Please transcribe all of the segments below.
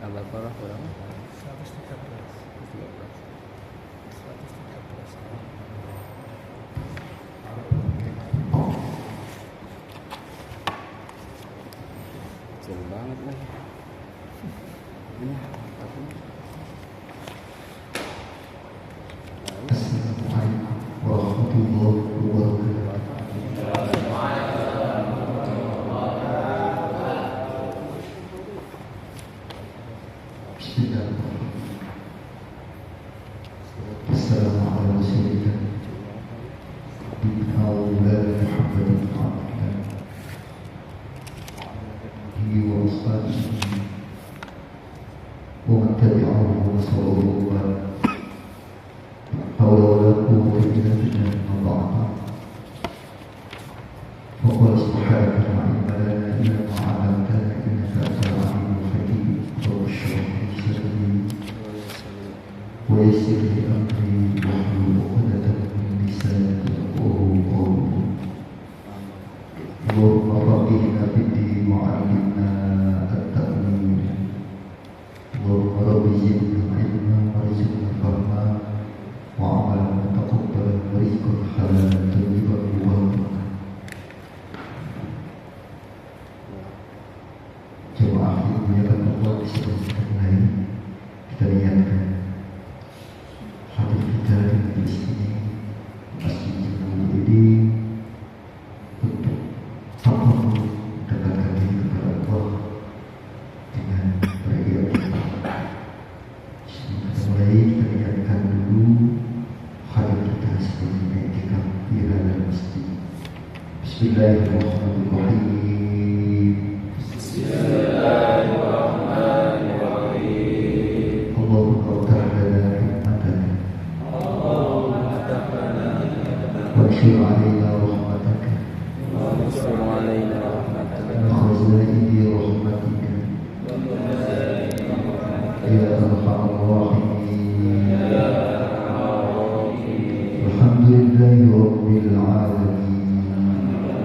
Al-Baqarah berapa? 113. 113. Jauh banget lah. Ini apa? Assalamualaikum warahmatullahi wabarakatuh. Bismillahirrahmanirrahim. Assalamualaikum warahmatullahi wabarakatuh. ومن تبعهم ونصره الله حول ولا قوة إلا بالله وضعنا وقال سبحانه لا علم لنا إلا ما علمتنا إنك أنت العليم الحكيم رب اشرح لي صدري ويسر لي أمري واحلل عقدة من لساني يفقهوا قولي اللهم فقهنا في الدين وعلمنا التأويل اللهم رب زدنا علما وارزقنا فهما وعملا متقبلا ورزقا حلالا طيبا مباركا. Jemaah yang dimuliakan Allah di seluruh lain, kita lihatkan hati kita di majlis ini, masjid Jemaah ini untuk tafakur mendekatkan diri kepada Allah dengan beribadah. Mulai kita lihatkan dulu hadir kita sebagai iktikaf di dalam masjid. Bismillahirrahmanirrahim. Bismillahirrahmanirrahim. Allahumma iftah lana hikmataka. Allahumma iftah lana hikmataka. Wanshur alaina rahmataka. Wanshur alaina rahmataka. Min khazaini rahmatika. Ya Arhamar Rahimin. Alhamdulillahi Rabbil Alamin.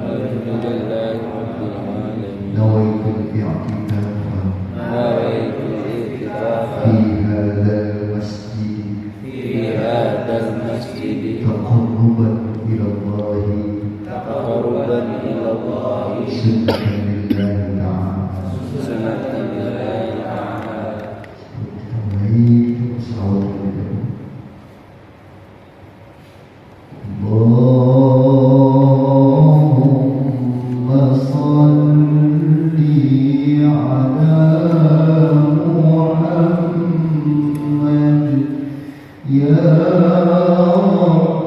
Alhamdulillahi Rabbil Alamin. Nawaitul i'tikafa Nawaitul i'tikafa fi hadzal masjid fi hadzal masjid taqarruban ila Allah taqarruban ila Allah sunnatan lillahi ta'ala. sunnatan lillahi ta'ala. Baik, salawat Allahumma salli ala Muhammad ya Rabbi salli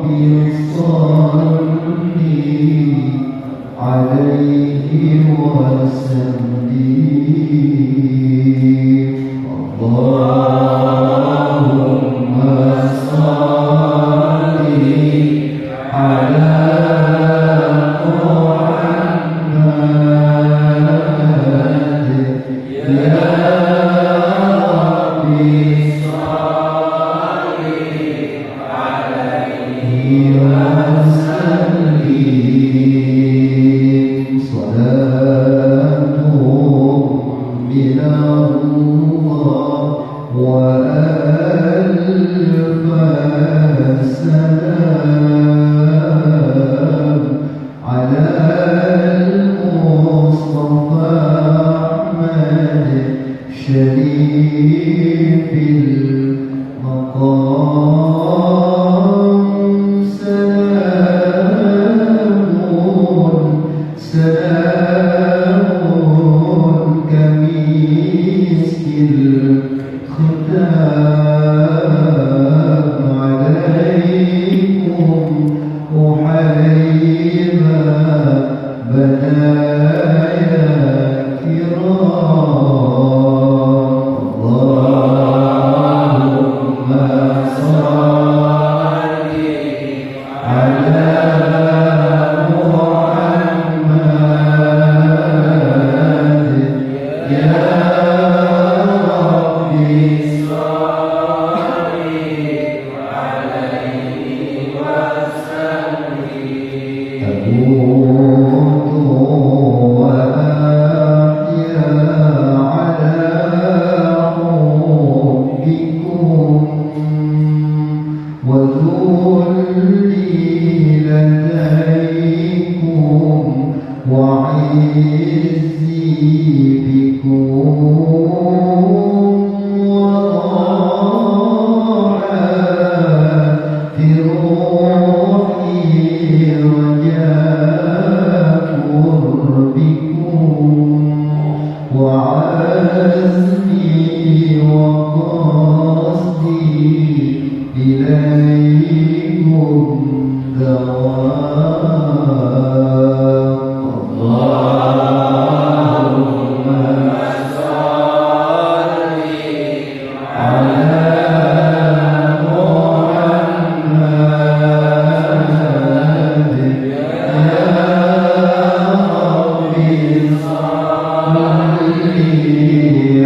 alaihi wa sallim. Allahumma salli ala Muhammad ya Rabbi salli alaihi wa sallim. Salatu minallah wa alfa salam ala al-Mustafa Ahmad Sharifil maqam. Salamun kamiskil khutam alaikum uhayba badaya kiram. Allahumma salli ala Muhammad ya Rabbi salli alaihi wa sallim. Amutu wa ahya ala وعزمي وقصدي إليكم دوام اللهم صل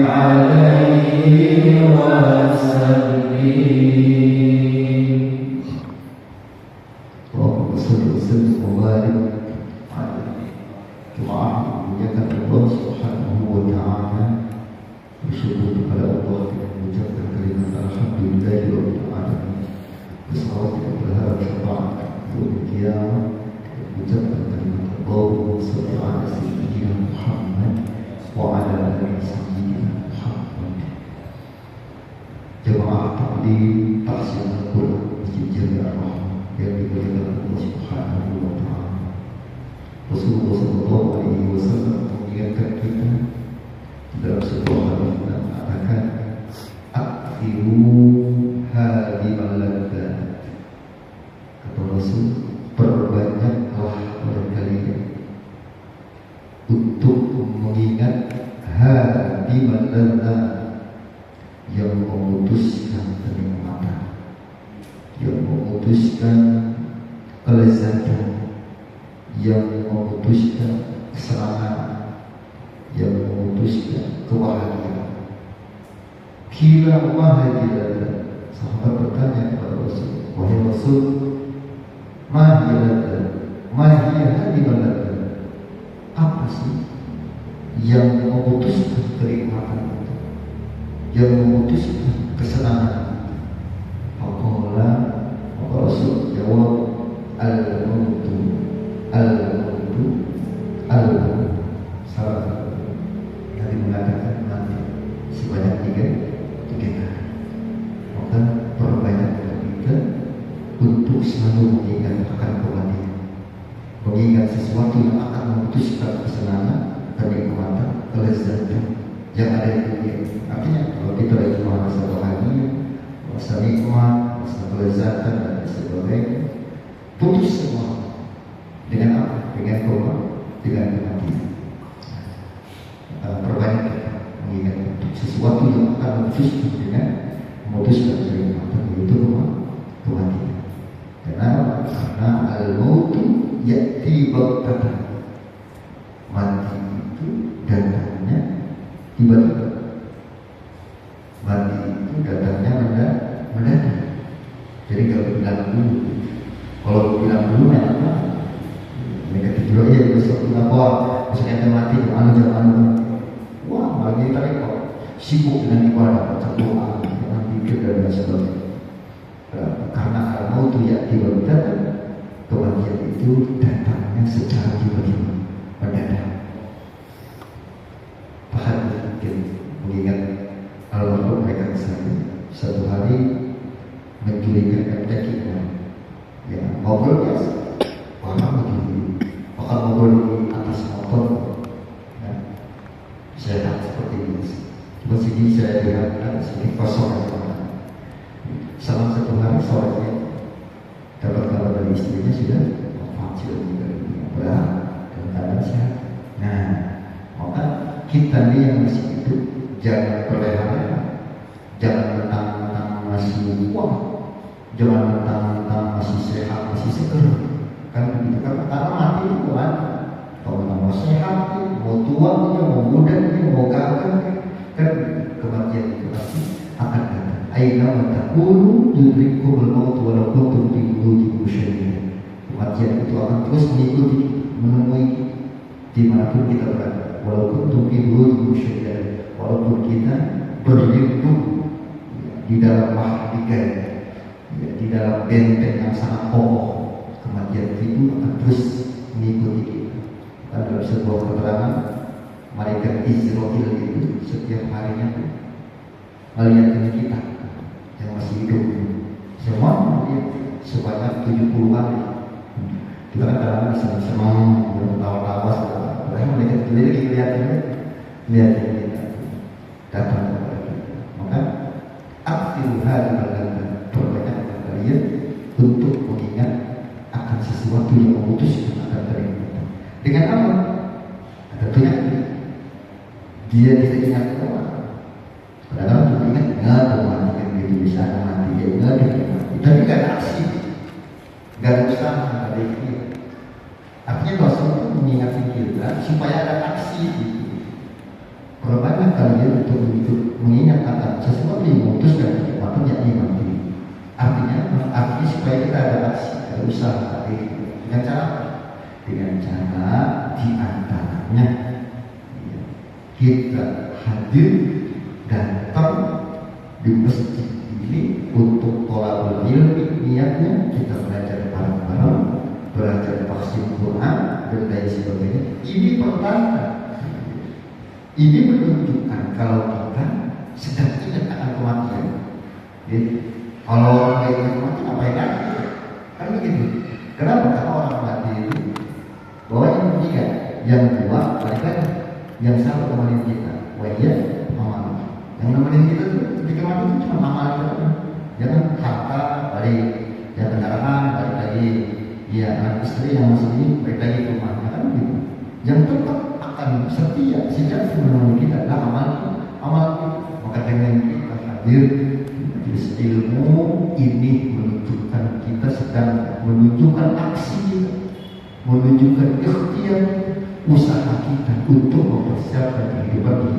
على محمد يا ربي صل عليه وسلم اللهم صل وسلم وبارك عليه. Doa memuliakan Allah Subhanahu wa taala, bersyukur kepada Allah dengan mengucapkan kalimat alhamdulillahirabbil alamin. Bersalawat dan berharap syafaat yaumil qiyamah, mengucapkan kalimat Allahumma shalli ala sayyidina Muhammad wa ala ali sayyidina Muhammad. Jemaah taklim tahsin Al-Quran Masjid Jami' Ar-Rahmah yang dimuliakan Allah Subhanahu wa taala. Rasulullah sallallahu alaihi wasallam mengingatkan kita dalam sebuah hadis mengatakan akhiru hadimal ladzat. Kata Rasul, perbanyaklah oleh kalian untuk mengingat hadimal ladzat, yang memutuskan kenikmatan, yang memutuskan kelezatan, yang memutuskan kesenangan, yang memutuskan kebahagiaan. Kila mahajilatan. Sahabat bertanya kepada Rasul, wahai Rasul, mahajilatan, mahajilatan, apa sih yang memutuskan kenikmatan itu, yang memutuskan kesenangan? Faqala, maka Rasul jawab, al-mautu, al-mautu, al-mautu. Salah satu yang mengatakan mati sebanyak tiga kali. Maka perbanyaklah kita untuk selalu mengingat akan kematian, mengingat sesuatu yang akan memutuskan kesenangan, kenikmatan, kelezatan yang ada di dunia. Artinya kalau kita lagi merasa bahagia, merasa nikmat, merasa kelezatan dan sebagainya, putus semua. Dengan apa? Dengan kematian. Perbanyak mengingat untuk sesuatu yang akan memutuskan dengan memutuskan kenikmatan, yaitu kematian. Karena al-mautu ya'ti baghtatan. Mati itu datangnya tiba-tiba. Mati itu datangnya mendadak. Jadi kalau bilang dulu, kalau bilang dulu apa? Mereka tidur aja besok lapor, besok ente mati, jangan. Wah, malah kita repot, sibuk dengan ibadah, baca doa, jangan pikir dan sebagainya. Karena al-mautu ya'ti baghtatan, kematian itu datangnya secara tiba-tiba, mendadak. Bahkan mungkin mengingat almarhum rekan saya satu hari mencurigakan dagingnya, ya ngobrol biasa, orang begini, bahkan ngobrol di atas motor, ya. Saya tak seperti ini. Cuma sini saya lihat ada sedikit kosong. Salah satu hari sorenya dapat kabar dari istrinya sudah wafat, sudah meninggal dunia, berat dan keadaan sehat. Nah, maka kita nih yang masih hidup jangan berleha-leha, jangan mentang-mentang masih kuat, jangan mentang-mentang masih sehat, masih seger. Kan begitu kan? Karena mati itu kan, kalau mau sehat, mau tua, mau muda, mau gagah, kan kematian itu pasti akan datang. Aina matakunu yudrikumul maut walau kuntum fi burujin musyayyidah. Kematian itu akan terus mengikuti, menemui dimanapun kita berada. Walau kuntum fi burujin musyayyidah, walaupun kita berlindung di dalam mahdigai, di dalam benteng yang sangat kokoh, kematian itu akan terus mengikuti kita. Dan dalam sebuah keterangan, malaikat Israfil itu setiap harinya melihat kita yang masih hidup, semua melihat sebanyak 70 kali. Kita kan kadang-kadang senang-senang, bertawa-tawa, padahal malaikat itu lagi lihat kita. datang kepada kita. Maka akhiru hal perbanyak kalian untuk mengingat akan sesuatu yang memutuskan akan terjadi. Dengan apa? Tentunya dia tidak ingat orang. Padahal kita ingat nggak mati kan gitu bisa mati dia nggak mati. Tapi nggak ada aksi, nggak ada usaha, nggak ada ikhtiar. Artinya dosa itu mengingatkan kita supaya ada aksi. Perbanyak kalian untuk mengingat akan sesuatu yang memutuskan kecepatan yakni mati. Artinya supaya kita ada aksi, ada usaha. Dengan cara apa? Dengan cara diantaranya kita hadir datang di masjid ini untuk tolabul ilmi, niatnya kita belajar bareng-bareng, belajar tafsir Quran dan lain sebagainya. Ini pertanda, ini menunjukkan kalau kita sedang ingat akan kematian. Kalau orang yang ingat kematian apa yang ada? Kan begitu. Kenapa? Karena orang mati itu bawahnya tiga, yang dua mereka yang satu temenin kita, wajah amal. Yang nemenin kita tuh ketika mati itu cuma amal saja. Jangan harta balik, ya kendaraan balik lagi, ya anak istri yang masih ini balik lagi ke rumahnya kan begitu. Yang tetap akan setia sejak menemani kita adalah amal kita. Maka dengan kita hadir majelis ilmu ini menunjukkan kita sedang menunjukkan aksi kita, menunjukkan ikhtiar usaha kita untuk mempersiapkan kehidupan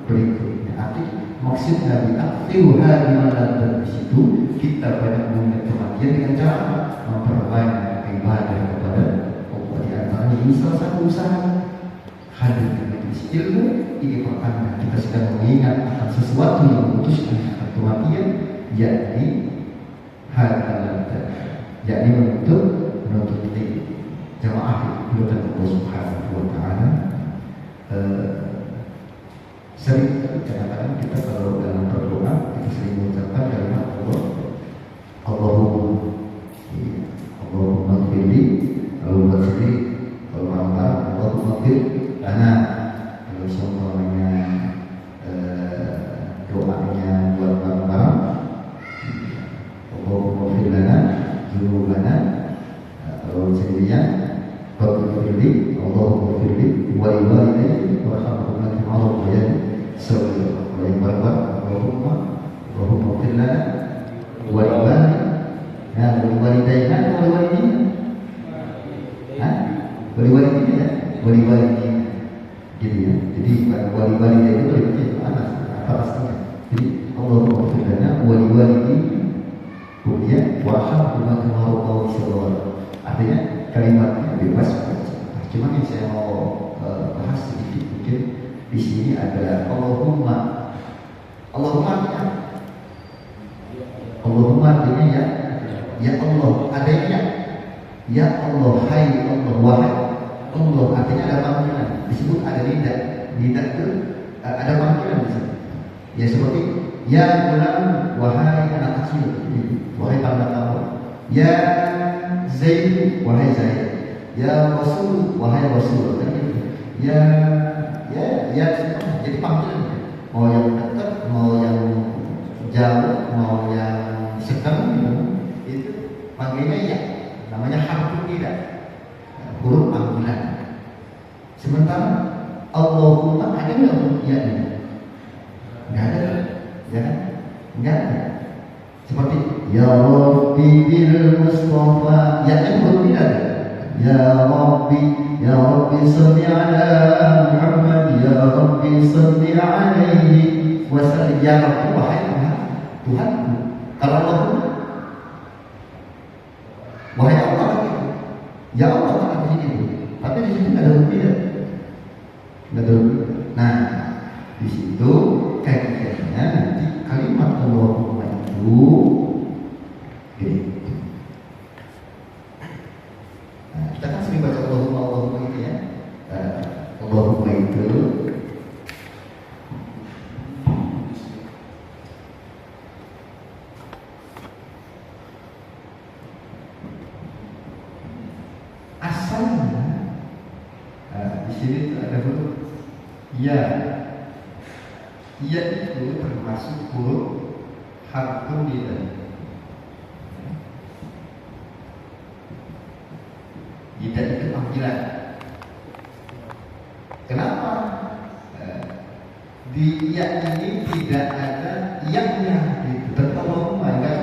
berikutnya. Artinya maksudnya diaktifkan hal di situ kita banyak mengingat kematian dengan cara memperbanyak ibadah kepada Allah. Di antaranya ini salah satu usaha hadir di majelis ilmu. Ini pertanda kita sedang mengingat akan sesuatu yang memutuskan akan kematian, yakni yakni menuntut jamaah kebutuhan Allah Subhanahu wa Ta'ala. Sering kadang-kadang kita kalau dalam berdoa kita sering mengucapkan kalimat Allahumma ghfirli, Allahumma ghfirli, kalau marah Allahumma ghfir lana. Kalau semuanya doanya buat barang-barang Allahumma ghfir lana dzunubana. Kalau sendirian Rabbil Allahumma firli wa liwalidayya warhamhuma kama rabbayani shaghira. Wa yang barbar Allahumma fir lana wa liwalidayna wa liwalidina. Wa liwalidina wa liwalidina. Gitu ya. Jadi wa liwalidayna itu lebih atas pastinya. Jadi Allahumma fir lana wa liwalidina kemudian warhamhuma kama rabbayani shaghira. Artinya kalimatnya bebas. Cuma yang saya mau bahas sedikit mungkin di sini ada Allahumma artinya ya Allah, adanya ya Allah, hai Allah, wahai Allah. Artinya ada panggilan, disebut ada nida itu ada panggilan di sini. Ya seperti ya gulam, wahai anak kecil, wahai tanda kamu. Ya Zaid, wahai Zaid. Ya Rasul, wahai Rasul. Ya, jadi panggilan. Mau yang dekat, mau yang jauh, mau yang sedang, itu panggilnya ya. Namanya harfu tidak, huruf panggilan. Sementara Allahumma ada nggak huruf ya ini? Nggak ada, ya kan? Nggak ada. Seperti ya Rabbi bil Mustafa, ya kan huruf tidak ada. Ya Rabbi salli ala Muhammad, ya Rabbi salli alaihi wasallim. Ya Rabbi, wahai Tuhanku. Kalau Allahumma, wahai Allah, ya Allah kan di sini. Tapi di sini ada tidak. Nah, di situ kaitannya nanti kalimat Allahumma itu gini. Nah, kita kan sering baca Allahumma itu ya. Allahumma itu asalnya di sini ada huruf ya. Ya itu termasuk huruf harfun nida. Nida itu panggilan. Kenapa? Di ya ini tidak ada yang-nya gitu. Allahumma enggak.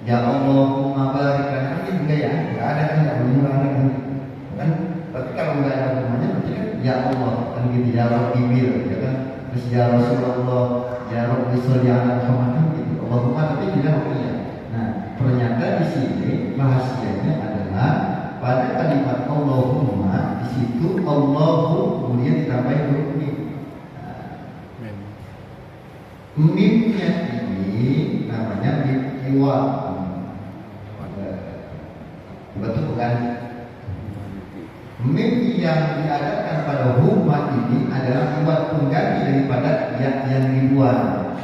Ya Allahumma barik lana ini enggak ya? Enggak ada kan ya Allahumma kan. Tapi kalau enggak ada namanya berarti kan ya Allah kan gitu ya Rabbi bil ya kan. Terus ya Rasulullah ya Rabbi sholli ala Muhammad gitu. Allahumma tapi tidak namanya. Nah, ternyata di sini rahasianya adalah pada kalimat Allahumma di situ Allahu kemudian ditambahin huruf mim. Mimnya ini namanya mim iwa. Betul bukan? Mim yang diadakan pada humma ini adalah iwat pengganti daripada yang dibuat.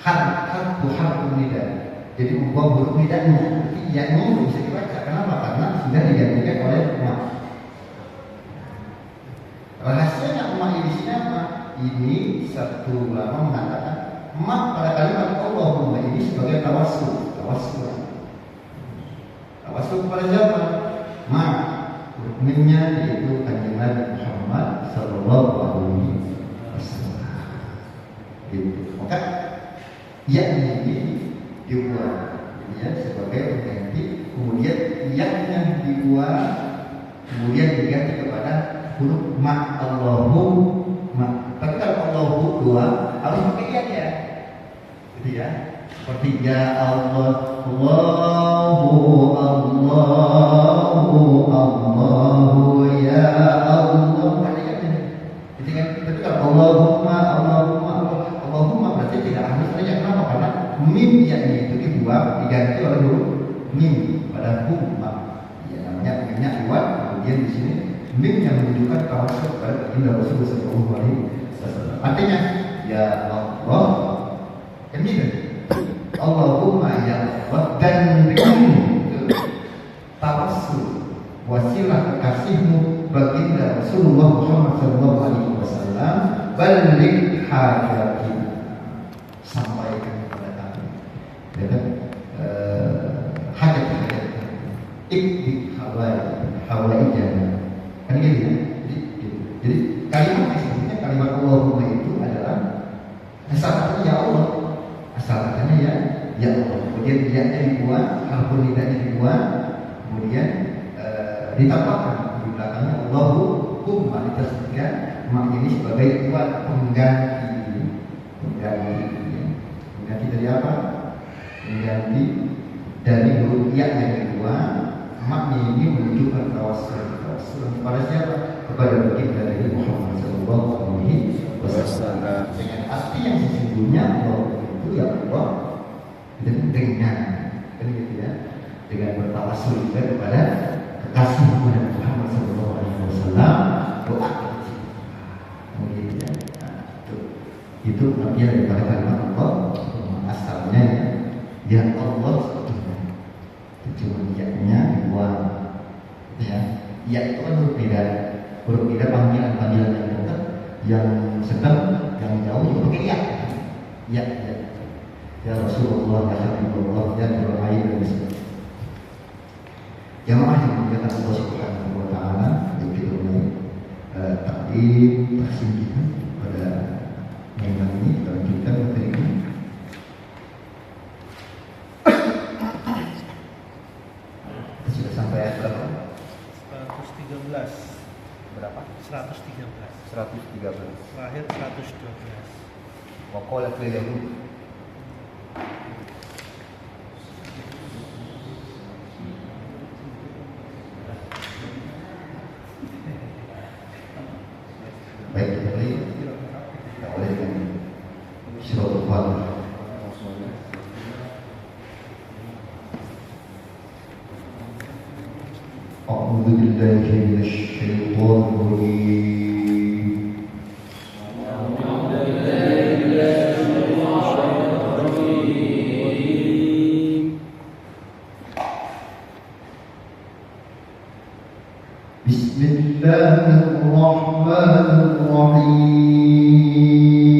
Harfu nida. Jadi membuat huruf nidanya. Yang ini bisa dibaca. Kenapa? Karena sudah digantikan oleh ma. Rahasianya ma ini sini apa? Ini satu ulama mengatakan ma pada kalimat Allahumma ini sebagai tawassul kepada siapa? Ma hurufnya yaitu kanjeng Nabi Muhammad sallallahu alaihi wasallam. Gitu. Maka ya ini dibuat ya sebagai pengganti, kemudian yang dibuat kemudian diganti kepada huruf ma Allahumma. Tapi kalau Allahu dua harus pakai ya, gitu ya. Seperti ya Allah, Allahu ya Allah. Jadi kan, tapi kalau Allahumma berarti tidak harus saja. Kenapa? Karena mim ya itu dibuat diganti oleh huruf mim pada humma. Ya namanya mimnya iwat, kemudian di sini mim yang menunjukkan tawassul kepada baginda Rasulullah sallallahu alaihi wasallam. Artinya ya Allah, kan gitu. Allahumma ya Allah dan dengan tawassul wasilah kekasihmu baginda Rasulullah Muhammad sallallahu alaihi wasallam, balik hajati, sampaikan kepada kami ya kan hajat ikdik hawai jannah kan gitu ya. Jadi kalimat sebetulnya kalimat Allahumma itu adalah asal katanya ya Allah, asal katanya ya Allah, kemudian ya-nya dibuat, harfun nidanya dibuat, kemudian ditambahkan di belakangnya Allahumma ditasbihkan mak ini sebagai buat pengganti dari apa? Pengganti dari huruf ya yang kedua. Maknya ini menunjukkan tawassul kepada siapa? Kepada baginda Nabi Muhammad sallallahu alaihi wasallam. Dengan arti yang sesungguhnya Allah itu ya Allah dengan kan gitu ya, dengan bertawassul kepada kekasih Nabi Muhammad sallallahu alaihi wasallam, doa gitu ya. Itu artinya daripada kalimat Allah asalnya ya Allah sebetulnya cuma ya-nya dibuat ya. Ya itu kan berbeda panggilan yang dekat, yang sedang, yang jauh juga pakai ya ya Rasulullah, ya Habibullah, ya Nurul dan sebagainya. Jamaah yang dimuliakan Allah Subhanahu wa taala, begitu mulai takdim tahsin kita pada malam ini. Kita lanjutkan materi ini. Kita sudah sampai ayat berapa? 113. Berapa? 113. 113. Terakhir 112. Wa qala fil yahud baik kita lihat kita boleh dengan suratul Fatihah. A'udzu billahi minasy syaithanir rajim. Bismillahirrahmanirrahim.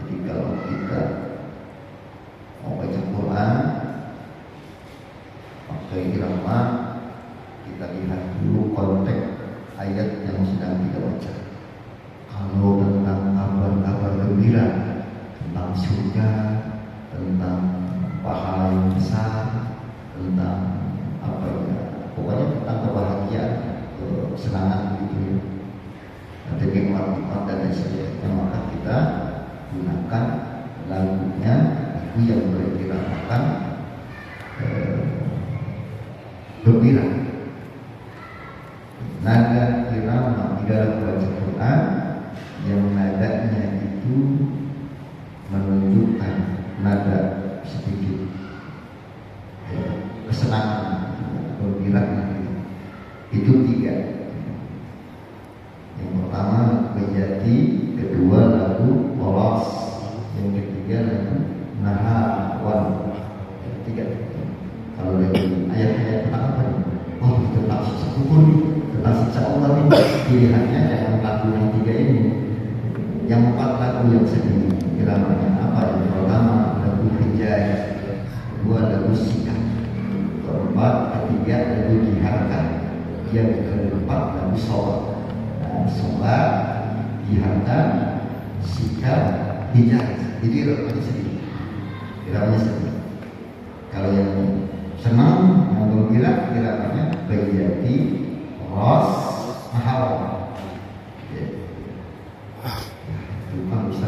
Jadi kalau kita mau baca Quran pakai irama, kita lihat dulu konteks ayat yang sedang kita baca. Kalau tentang kabar-kabar gembira, tentang surga, tentang pahala yang besar, tentang apa ya, pokoknya tentang kebahagiaan, kesenangan gitu ya, nanti nikmat-nikmat dan lain sebagainya, maka kita gunakan lagunya, lagu yang berirakan gembira. Nada irama di dalam baca Quran yang nadanya itu menunjukkan nada sedikit kesenangan, gembira. Itu tiga. Yang pertama menjadi, kedua lagu polos, yang ketiga lagu nahawan. Tiga. Kalau dari ayat-ayat tentang apa nih? Oh, tentang siksa kubur, tentang siksa Allah nih. Pilihannya jangan lagu yang tiga ini. Yang empat lagu yang sedih. Iramanya apa? Yang pertama lagu hijai, kedua lagu sikap, keempat, ketiga lagu diharkan, yang keempat lagu sholat. Nah, sholat, diharkan, sikap, hijai. Jadi iramanya sedih. Iramanya sedih. Kalau yang senang, yang gembira, iramanya berjadi ros mahal. Ya. Itu kan bisa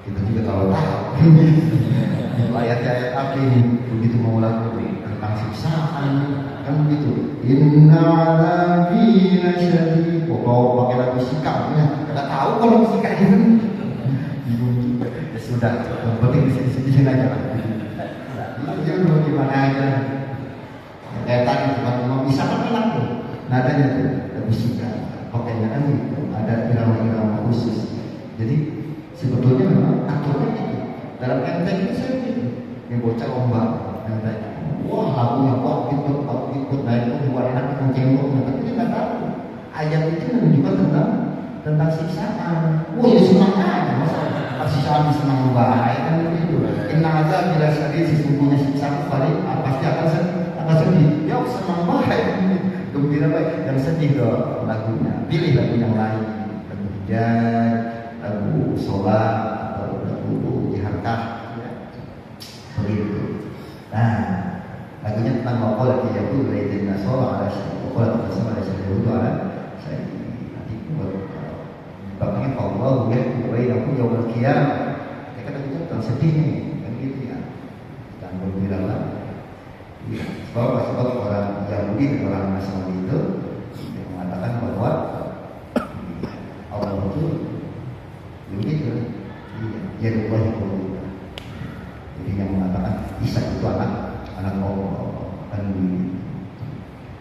kita juga kalau tahu ayat-ayat apa ini, begitu mau lagu tentang siksaan kan begitu. Inna alabi nasyadi. Kalau pakai lagu sikapnya, kita tahu kalau sikap ini ya sudah, yang penting di sini aja lah. Itu mau gimana aja. Kayak tadi cuma bisa kan lagu. Nadanya tuh lagu sikap. Pakainya kan gitu, ada irama-irama khusus. Jadi sebetulnya memang aturnya gitu. Dalam enteng itu saya gitu. Yang bocah ombak, enteng. Wah, lagunya kok ikut naik itu warna mencengkok, tapi dia nggak tahu. Ayat itu menunjukkan tentang siksaan. Wah, ya senang aja, masa siksaan senang baik kan begitu. Inna azab bila sedih, sesungguhnya siksaan balik pasti akan sedih. Ya senang baik, gembira baik, dan sedih dong lagunya. Pilih lagu yang lain, lagu hijai, lagu sholat, atau lagu diharkah, ya. Begitu. Nah, lagunya tentang wakil lagi ya bu, dari nasol ada wakil atau nasol ada saya dulu ada saya nanti buat bapaknya Allah ya, baik aku jauh berkian. Ya kan lagunya tentang sedih nih, kan gitu ya. Dan berbeda lah. Ya, sebab orang Yahudi dan orang Nasrani itu yang mengatakan bahwa Allah itu begitu, ya Allah itu. Jadi yang mengatakan Isa itu anak Allah kan begitu.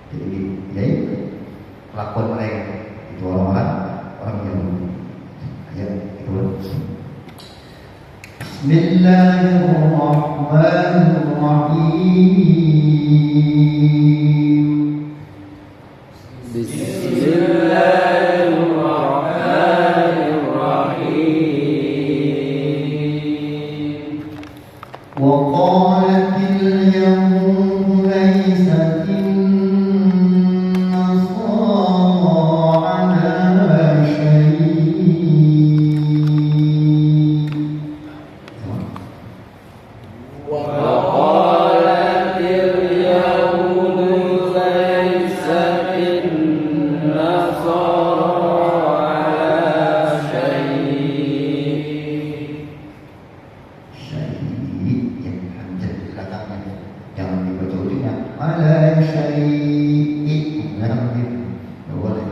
Jadi ya itu kelakuan mereka itu orang Yahudi. Ya itu. Bismillahirrahmanirrahim. Bismillahirrahmanirrahim. وقالت اليهود ليست النصارى على شيء. وقالت اليهود ليست النصارى على شيء. Syahid yang hamzah di belakangnya, jangan dibaca ujungnya. Ala syahid, jangan begitu, nggak boleh.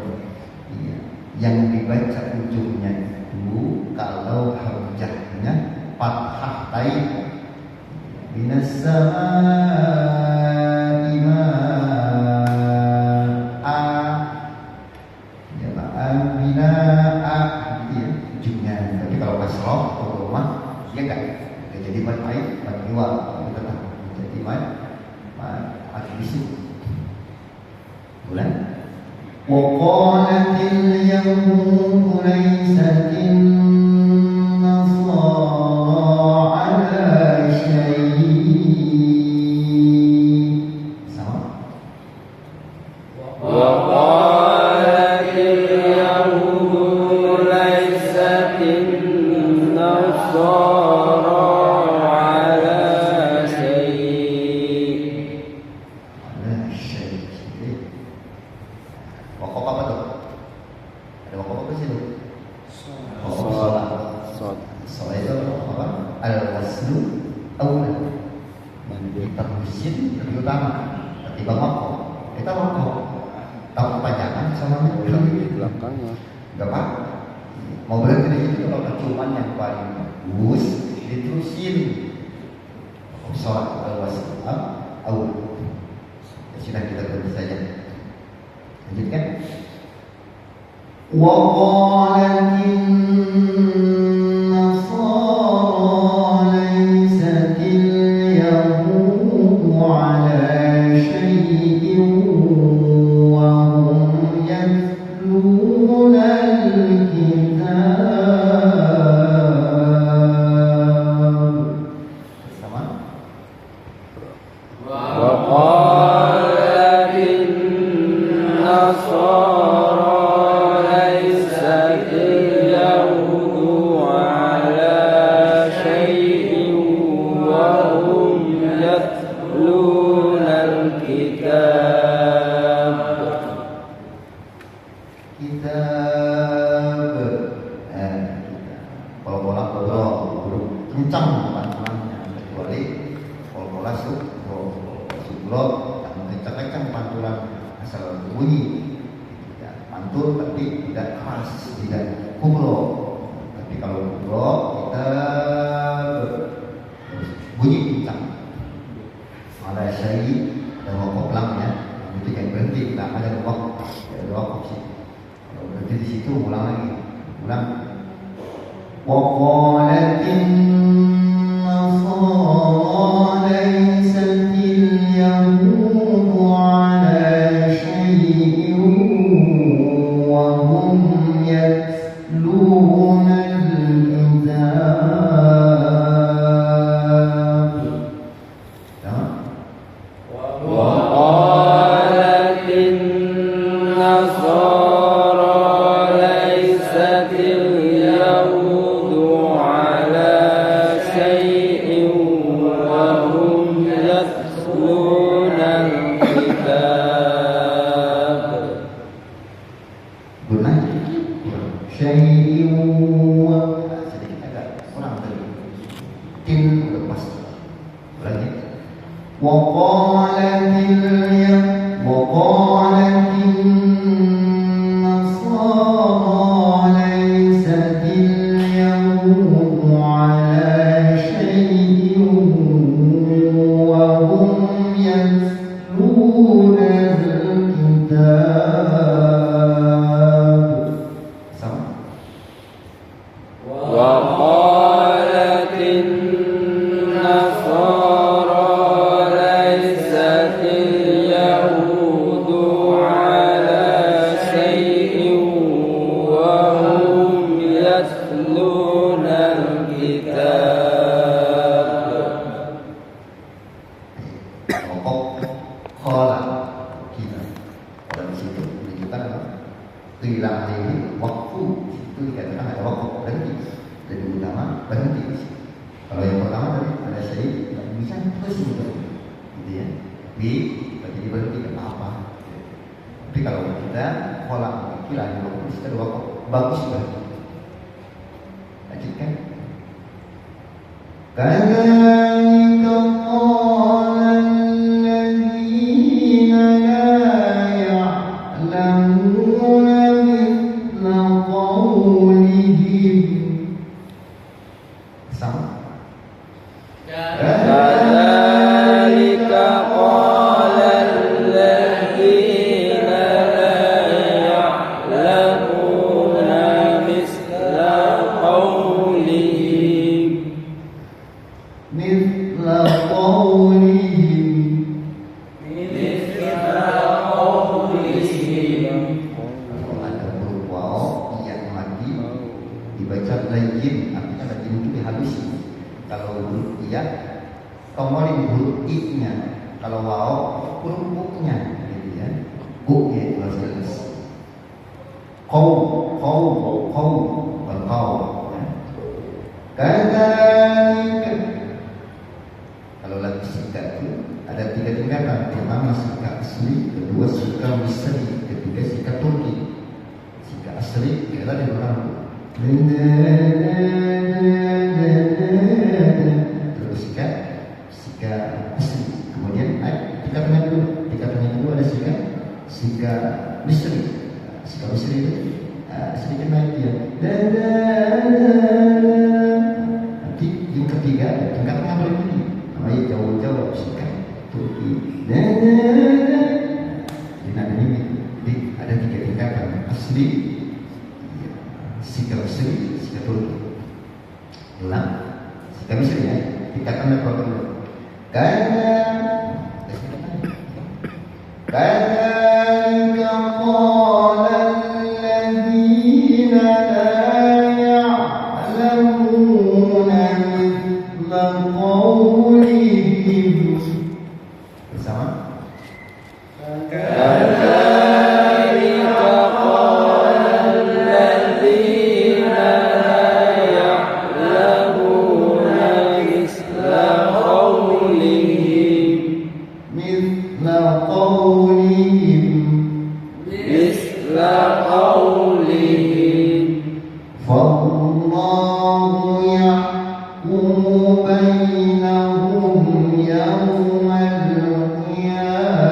Iya, yang dibaca ujungnya itu kalau hamzahnya fathah taib. Minas samaa'i ma'a, ya ma'a binaa. wasroh rumah ya kan jadi baik luar tetap jadi aktivis bulan وقالت اليهود ليست النصارى على شيء sama وقالت اليهود ليست النصارى على شيء على شيء wakaf apa tuh? Ada wakaf apa sih tuh? Wakaf sholat. Sholat itu apa? Al-waslu awal. Terusin lebih utama ketimbang wakaf. Kita wakaf. Tahu kepanjangan sama di belakangnya. Gak apa? Mau berhenti di situ kalau cuman yang paling bagus diterusin. Wakaf sholat al-waslu awal. Sudah kita berhenti saja. Lanjutkan. وقالت النصارى ليست اليهود على شيء وهم يتلون الكتاب. Sama. وقالت النصارى ليست اليهود على شيء وهم يتلون الكتاب. Kitab. Kalau bola huruf kencang pantulannya kecuali kalau bola sublo yang kencang-kencang pantulan asal bunyi ya, mantul tapi tidak keras tidak kubro tapi kalau kubro kita bunyi kencang ada syai dan wakaf lam ya itu yang berhenti tidak ada wakaf sih kalau berhenti di situ ulang lagi ulang وقالت النصارى ليست اليهود على شيء وهم يتلون الكتاب. وقالت النصارى ليست اليهود على شيء وهم يتلون الكتاب. Benar, syai' sedikit agak kurang tadi. Tin udah pas. Lagi. وقالت النصارى ليست اليهود على شيء وهم يتلون الكتاب. sama وقالت النصارى ليست اليهود على شيء وهم يتلون الكتاب. Pokok khola kita dalam situ menunjukkan apa? Hilang ini waktu itu dikatakan ada waktu berhenti lebih utama berhenti. Kalau yang pertama tadi ada syai yang bisa terus gitu ya. Berarti berhenti ke apa? Tapi kalau kita khola kira di waktu kita dua waktu bagus berhenti. Lanjutkan. كذلك قال الذين لا يعلمون مثل قولهم. sama كذلك قال الذين لا يعلمون مثل قولهم dihalusi. Kalau huruf iya, tongolin huruf i-nya. Kalau waw, huruf u-nya, gitu ya. U-nya itu harus jelas. Qaum, berqaum. Kadzalika. Kalau lagi sika itu ada 3 tingkatan. Pertama sika asli, kedua sika misri, ketiga sika Turki. Sika asli kita di belakang. Terus sika asli. Kemudian tingkatan kedua ada sika misri. Sika misri itu sedikit naik dia. Nanti yang ketiga tingkatnya paling tinggi. Namanya jauh-jauh sika Turki. Jadi ada 3 tingkatan asli, sika misri, sika Turki. Ulang, sika misri ya. Tingkatannya berapa dulu? كذلك قال الذين لا يعلمون مثل قولهم bersama كذلك قال الذين لا يعلمون مثل قولهم مثل قولهم مثل قولهم فالله يحكم بينهم يوم القيامة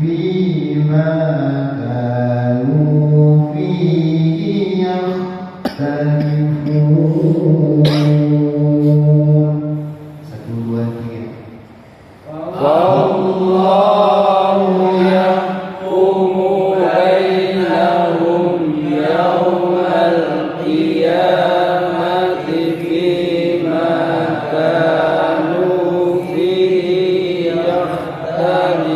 فيما كانوا فيه يختلفون. 1, 2, 3. والله يحكم بينهم يوم القيامة فيما كانوا فيه يختلفون.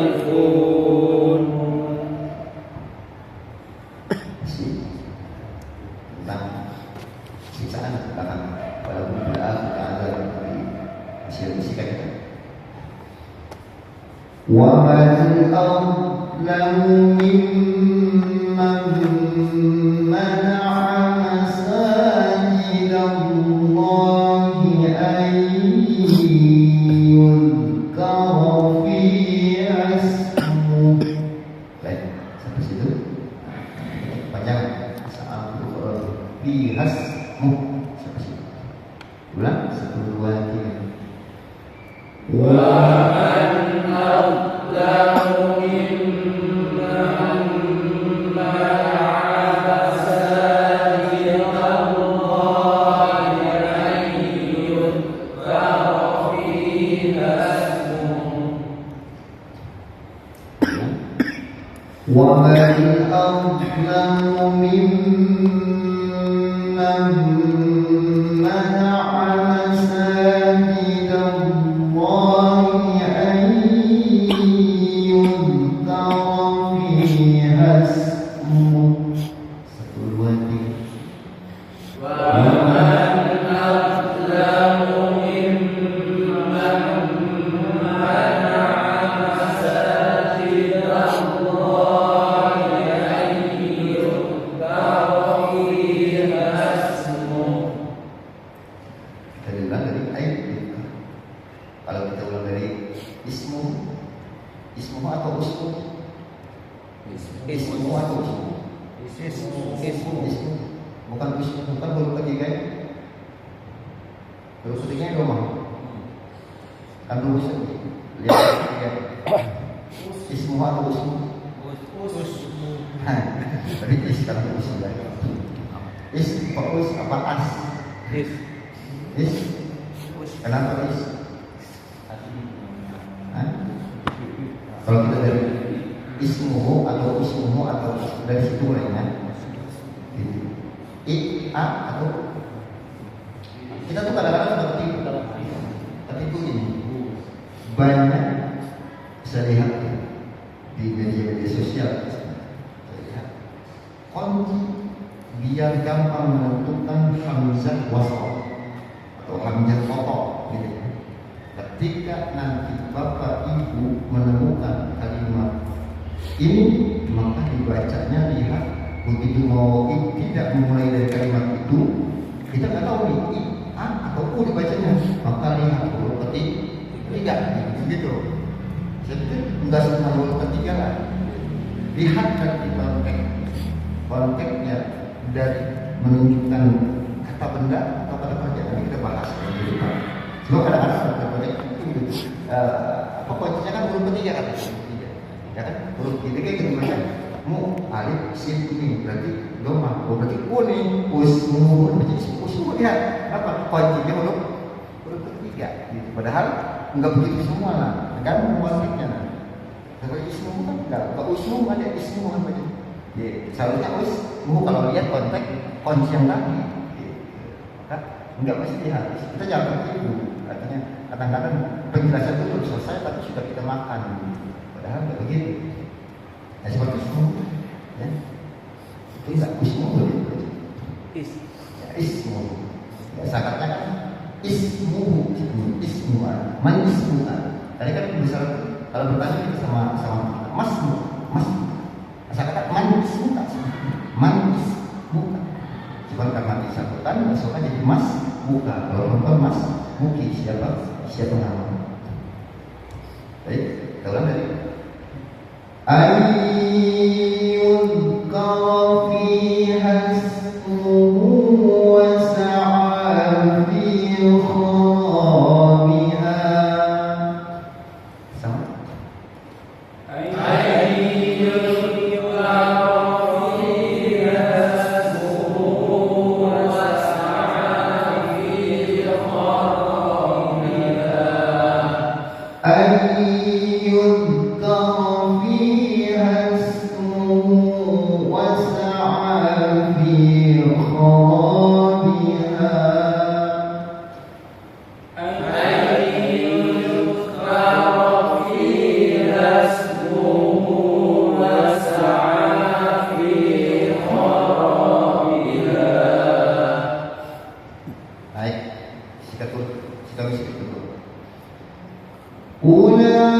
Tentang siksaan belakang walaupun tidak ada tapi masih sikat kita. وَمَنْ أَظْلَمُ مِمَّنْ مَنَعَ مَسَاجِدَ اللَّهِ أَنْ يُذْكَرَ فِيهَا اسْمُهُ. Baik, sampai situ. Panjang. Fiha ismuh. Sampai situ. Ulang. 1, 2, 3. ومن أظلم ممن منع مساجد الله أن يذكر فيها اسمه ومن أظلم ممن منع مساجد الله أن يذكر فيها اسمه. 1, 2, 3. ومن أظلم ممن منع مساجد الله أن يذكر فيها اسمه. Kita bilang dari ayat. Kalau kita ulang dari ismu atau usmu? Ismu atau usmu? Ismu. Bukan usmu, bukan huruf ketiga. Huruf ketiganya dua mah. Kan huruf lihat. Ismu atau usmu? Tapi sekarang usmu lagi. Fokus apa as? Is. Kenapa is? Kalau kita dari ismuhu atau dari situ lainnya, atau kita tuh kadang-kadang tapi itu ini banyak saya lihat di media sosial. Saya lihat kunci biar gampang menentukan hamzah wasal. itu menemukan kalimat ini, maka dibacanya lihat begitu mau tidak memulai dari kalimat itu, kita nggak tahu nih i, a atau u dibacanya, maka lihat huruf ketiga gitu. Jadi enggak semua huruf ketiga lah. Lihat dari konteksnya dari menunjukkan kata benda atau kata kerja. Nanti kita bahas di depan. Cuma kadang-kadang ada konteks itu apa kuncinya kan huruf ketiga kan? Ya kan? Huruf ketiga kayak gimana? Mu, alif, sin, ini berarti doma. Oh berarti kuning, usmu, berarti usmu lihat apa? Kuncinya huruf ketiga. Gitu. Padahal enggak begitu semua lah. Kan konteksnya. Kalau ismu kan enggak. Kalau usmu ada ismu apa aja. Ya, seharusnya usmu kalau lihat konteks kunci yang tadi. Kan enggak mesti lihat. Kita jangan begitu. Artinya kadang-kadang penjelasan itu belum selesai tapi sudah kita makan. Padahal enggak begitu. Ya seperti ismu, ya. Itu enggak ismu boleh. Ya, ismu. Ya, sangatnya kan ismu, man ismu. Tadi kan bisa kalau bertanya kita sama masmu, asal kata man ismu tak sih, man ismu. Cuma karena disatukan, masuknya jadi mas buka. Kalau perempuan mas muki siapa nama. Baik, kita ulang dari ayyun fiha ismuhu wa sa'a fi khamiha. Sama? Sama seperti buah